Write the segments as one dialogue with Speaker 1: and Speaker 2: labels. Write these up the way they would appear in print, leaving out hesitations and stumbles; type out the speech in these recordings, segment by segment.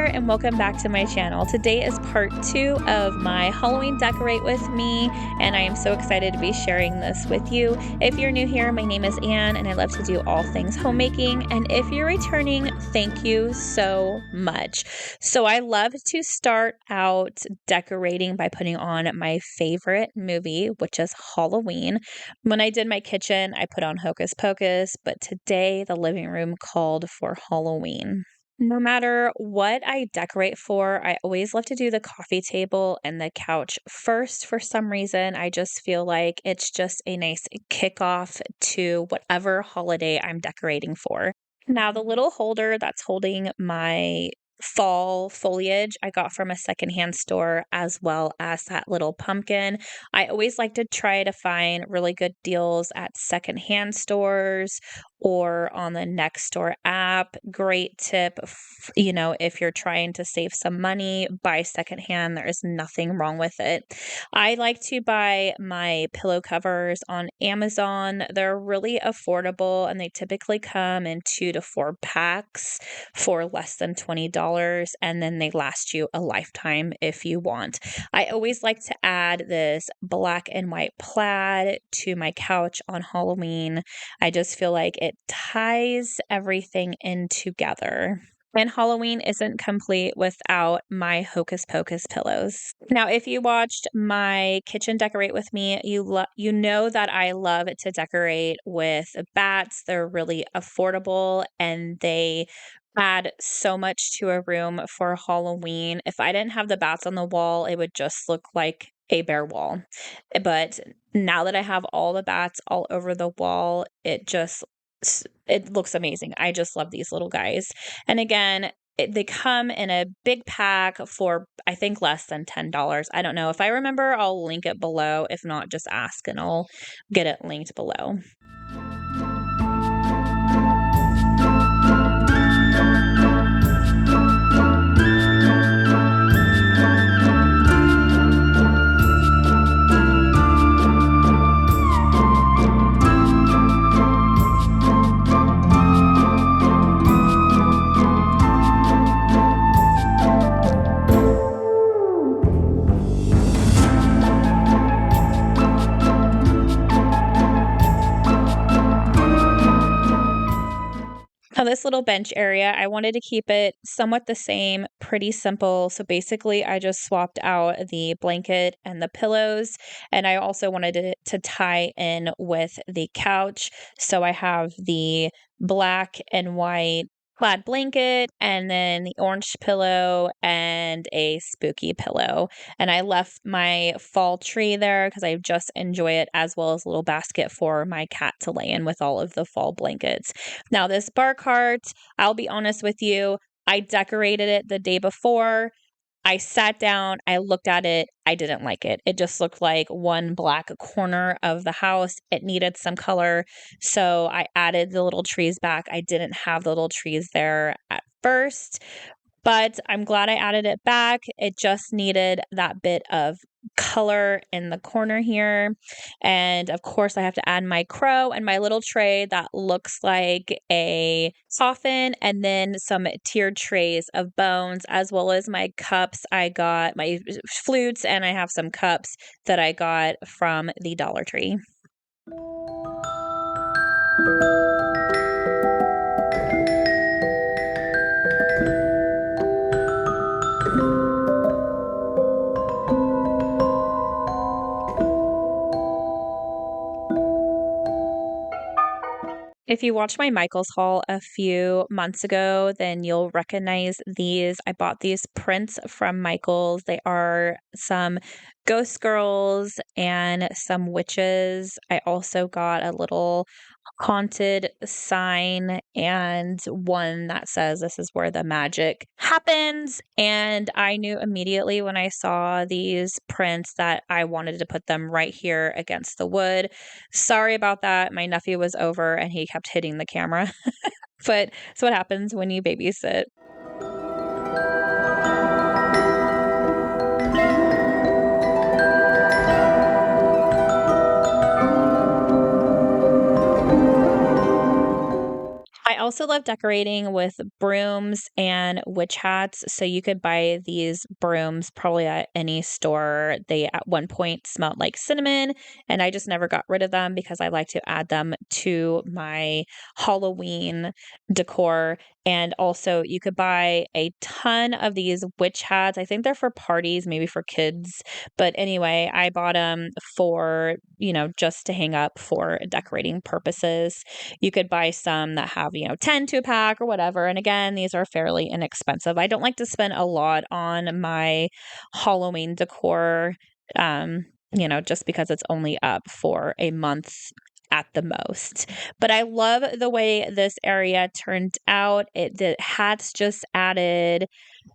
Speaker 1: there, and welcome back to my channel. Today is part 2 of my Halloween Decorate With Me, and I am so excited to be sharing this with you. If you're new here, my name is Anne, and I love to do all things homemaking, and if you're returning, thank you so much. So I love to start out decorating by putting on my favorite movie, which is Halloween. When I did my kitchen, I put on Hocus Pocus, but today the living room called for Halloween. No matter what I decorate for, I always love to do the coffee table and the couch first. For some reason, I just feel like it's just a nice kickoff to whatever holiday I'm decorating for. Now, the little holder that's holding my fall foliage I got from a secondhand store, as well as that little pumpkin. I always like to try to find really good deals at secondhand stores or on the Nextdoor app. Great tip, if you're trying to save some money, buy secondhand. There is nothing wrong with it. I like to buy my pillow covers on Amazon. They're really affordable and they typically come in 2 to 4 packs for less than $20, and then they last you a lifetime if you want. I always like to add this black and white plaid to my couch on Halloween. I just feel like it ties everything in together. And Halloween isn't complete without my Hocus Pocus pillows. Now, if you watched my kitchen decorate with me, you know that I love to decorate with bats. They're really affordable and they add so much to a room for Halloween. If I didn't have the bats on the wall, it would just look like a bare wall. But now that I have all the bats all over the wall, it looks amazing. I just love these little guys. And again, they come in a big pack for, I think, less than $10. I don't know. If I remember, I'll link it below. If not, just ask and I'll get it linked below. Now, this little bench area, I wanted to keep it somewhat the same, pretty simple. So basically, I just swapped out the blanket and the pillows, and I also wanted it to tie in with the couch. So I have the black and white plaid blanket and then the orange pillow and a spooky pillow. And I left my fall tree there because I just enjoy it, as well as a little basket for my cat to lay in with all of the fall blankets. Now, this bar cart, I'll be honest with you, I decorated it the day before. I sat down, I looked at it, I didn't like it. It just looked like one black corner of the house. It needed some color, so I added the little trees back. I didn't have the little trees there at first, but I'm glad I added it back. It just needed that bit of color in the corner here. And of course, I have to add my crow and my little tray that looks like a coffin, and then some tiered trays of bones, as well as my cups. I got my flutes, and I have some cups that I got from the Dollar Tree. If you watched my Michaels haul a few months ago, then you'll recognize these. I bought these prints from Michaels. They are some ghost girls and some witches. I also got a little haunted sign and one that says this is where the magic happens. And I knew immediately when I saw these prints that I wanted to put them right here against the wood. Sorry about that. My nephew was over and he kept hitting the camera. But it's what happens when you babysit. I also love decorating with brooms and witch hats. So you could buy these brooms probably at any store. They at one point smelled like cinnamon, and I just never got rid of them because I like to add them to my Halloween decor. And also, you could buy a ton of these witch hats. I think they're for parties, maybe for kids. But anyway, I bought them for, just to hang up for decorating purposes. You could buy some that have, 10 to a pack or whatever. And again, these are fairly inexpensive. I don't like to spend a lot on my Halloween decor, just because it's only up for a month at the most. But I love the way this area turned out. The hats just added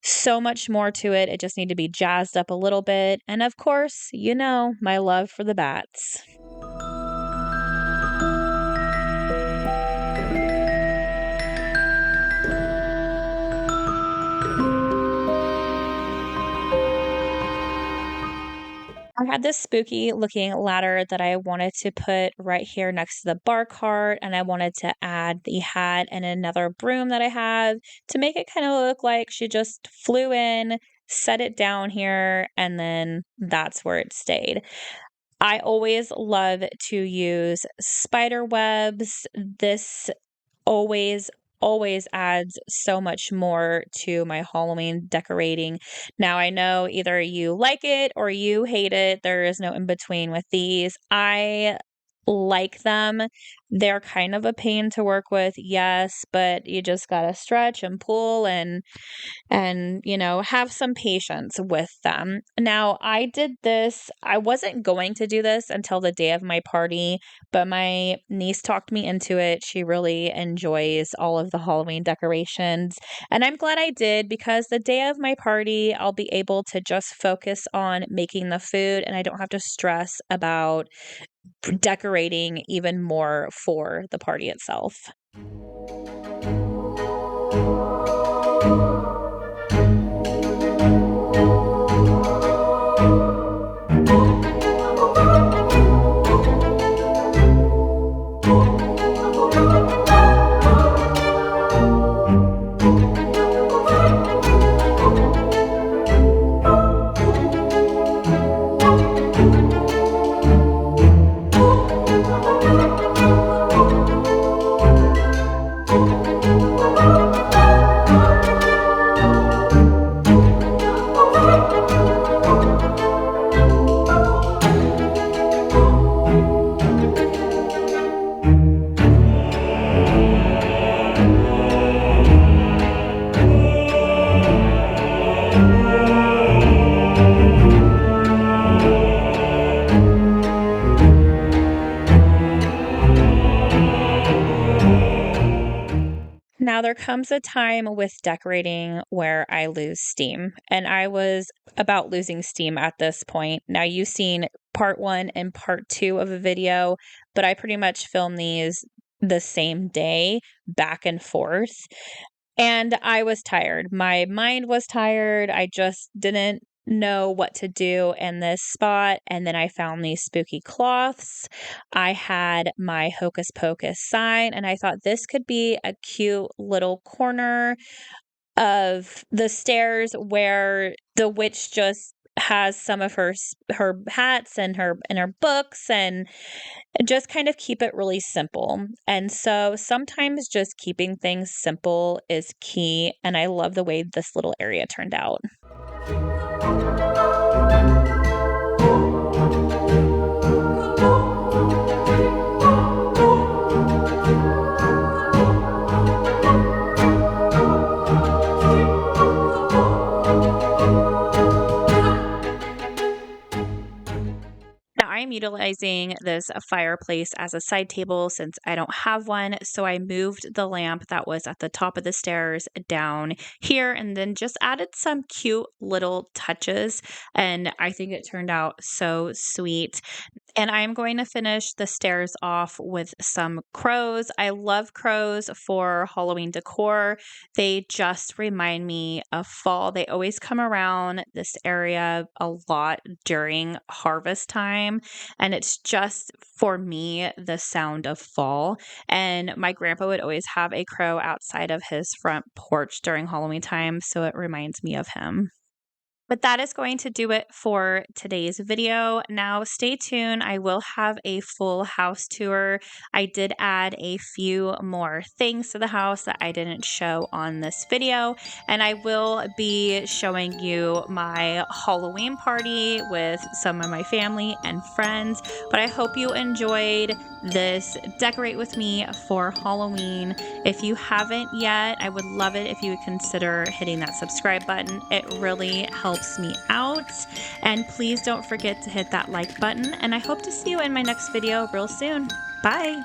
Speaker 1: so much more to it. It just needed to be jazzed up a little bit. And of course, my love for the bats. I had this spooky looking ladder that I wanted to put right here next to the bar cart, and I wanted to add the hat and another broom that I have to make it kind of look like she just flew in, set it down here, and then that's where it stayed. I always love to use spider webs. This always always adds so much more to my Halloween decorating. Now I know either you like it or you hate it. There is no in between with these. I like them. They're kind of a pain to work with, yes, but you just got to stretch and pull and have some patience with them. Now, I wasn't going to do this until the day of my party, but my niece talked me into it. She really enjoys all of the Halloween decorations, and I'm glad I did because the day of my party, I'll be able to just focus on making the food and I don't have to stress about decorating even more for the party itself. Now, there comes a time with decorating where I lose steam, and I was about losing steam at this point. Now, you've seen part one and part two of a video, but I pretty much film these the same day, back and forth. And I was tired. My mind was tired. I just didn't know what to do in this spot. And then I found these spooky cloths. I had my Hocus Pocus sign, and I thought this could be a cute little corner of the stairs where the witch just has some of her hats and her books and just kind of keep it really simple. And so sometimes just keeping things simple is key, and I love the way this little area turned out. Now, I'm utilizing this fireplace as a side table since I don't have one. So I moved the lamp that was at the top of the stairs down here and then just added some cute little touches. And I think it turned out so sweet. And I'm going to finish the stairs off with some crows. I love crows for Halloween decor. They just remind me of fall. They always come around this area a lot during harvest time. And it's just, for me, the sound of fall. And my grandpa would always have a crow outside of his front porch during Halloween time. So it reminds me of him. But that is going to do it for today's video. Now, stay tuned. I will have a full house tour. I did add a few more things to the house that I didn't show on this video, and I will be showing you my Halloween party with some of my family and friends. But I hope you enjoyed this Decorate with Me for Halloween. If you haven't yet, I would love it if you would consider hitting that subscribe button. It really helps me out. And please don't forget to hit that like button. And I hope to see you in my next video real soon. Bye.